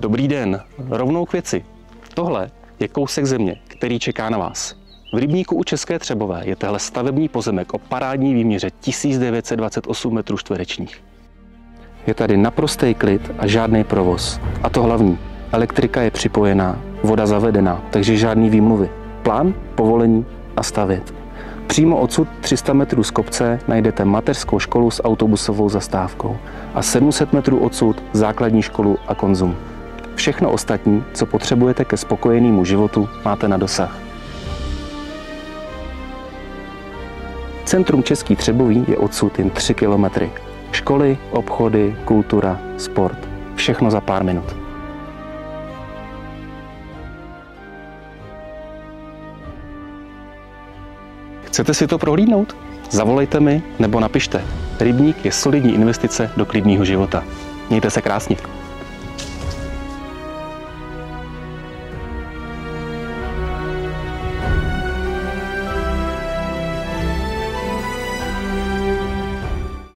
Dobrý den, rovnou k věci. Tohle je kousek země, který čeká na vás. V rybníku u České Třebové je tehle stavební pozemek o parádní výměře 1928 metrů čtverečních. Je tady naprostý klid a žádný provoz. A to hlavní, elektrika je připojená, voda zavedená, takže žádný výmluvy. Plán, povolení a stavět. Přímo odsud 300 metrů z kopce najdete mateřskou školu s autobusovou zastávkou a 700 metrů odsud základní školu a konzum. Všechno ostatní, co potřebujete ke spokojenému životu, máte na dosah. Centrum Český Třebový je odsud jen 3 kilometry. Školy, obchody, kultura, sport. Všechno za pár minut. Chcete si to prohlídnout? Zavolejte mi nebo napište. Rybník je solidní investice do klidného života. Mějte se krásně.